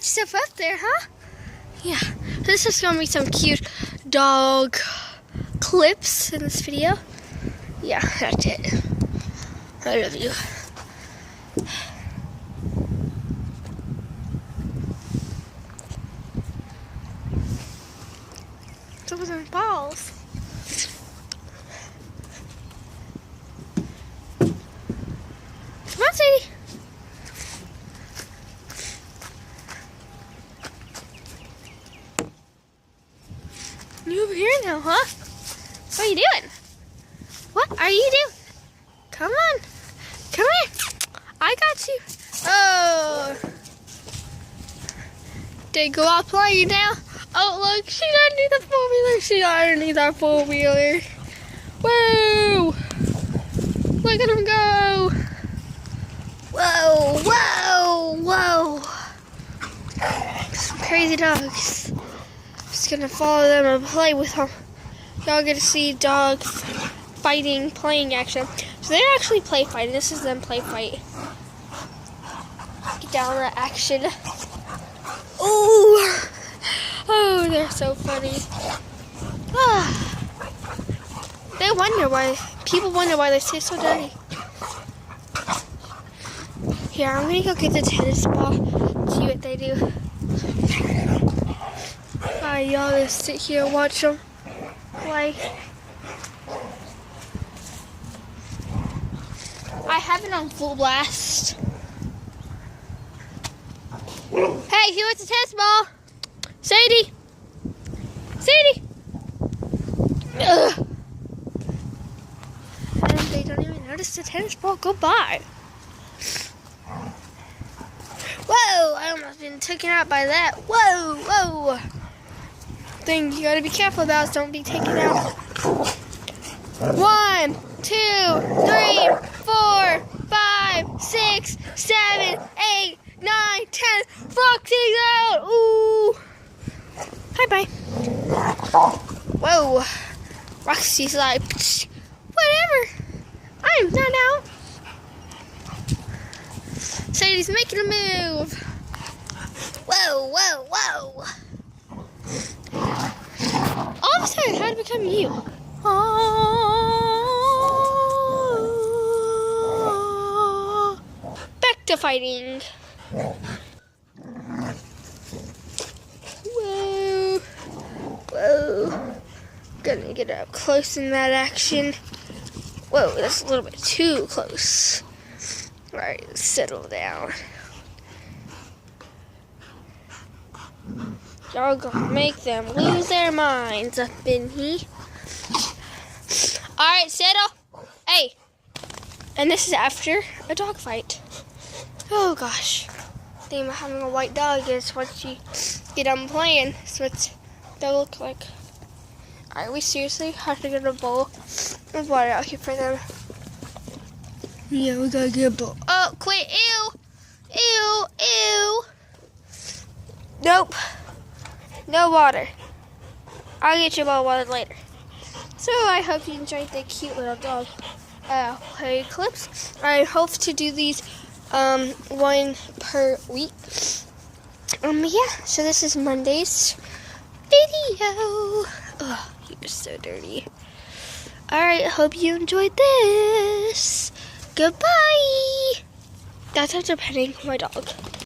much stuff up there, huh? Yeah. This is gonna be some cute dog clips in this video. Yeah, that's it. I love you. Those are balls. Come on, Sadie. You over here now, huh? What are you doing? What are you doing? Come on. Come here. I got you. Oh. They go out playing now. Oh, look. She's underneath the four-wheeler. She's underneath our four-wheeler. Whoa. Look at him go. Whoa. Whoa. Whoa. Some crazy dogs. Just gonna follow them and play with them. Y'all get to see dogs fighting, playing action. So they're actually play fighting. This is them play fight. Get down that action. Ooh. Oh, they're so funny. Ah. People wonder why they stay so dirty. Here, I'm gonna go get the tennis ball. See what they do. Y'all just sit here and watch them play. I have it on full blast. Hey, who wants a tennis ball? Sadie! Sadie! Ugh. And they don't even notice the tennis ball go by. Whoa! I almost been taken out by that. Whoa! Whoa! Thing you gotta be careful about is don't be taken out. 1, 2, 3, 4, 5, 6, 7, 8, 9, 10. Roxie's out! Ooh! Bye-bye. Whoa. Roxie's like, whatever. I'm not out. Sadie's making a move. Whoa, whoa, whoa. All of a sudden, how did it become you? Oh. Back to fighting. Whoa. Whoa. Gonna get up close in that action. Whoa, that's a little bit too close. Alright, settle down. Y'all gonna make them lose their minds up in here. Alright, settle. Hey. And this is after a dog fight. Oh gosh. The thing about having a white dog is once you get done playing, that's what they'll look like. Alright, we seriously have to get a bowl of water out here for them. Yeah, we gotta get a bowl. Oh, quit. Ew. Ew. Ew. Nope. No water. I'll get you a bowl of water later. So I hope you enjoyed the cute little dog play clips. I hope to do these one per week. Yeah, so this is Monday's video. Oh, you're so dirty. Alright, hope you enjoyed this. Goodbye. That's after petting my dog.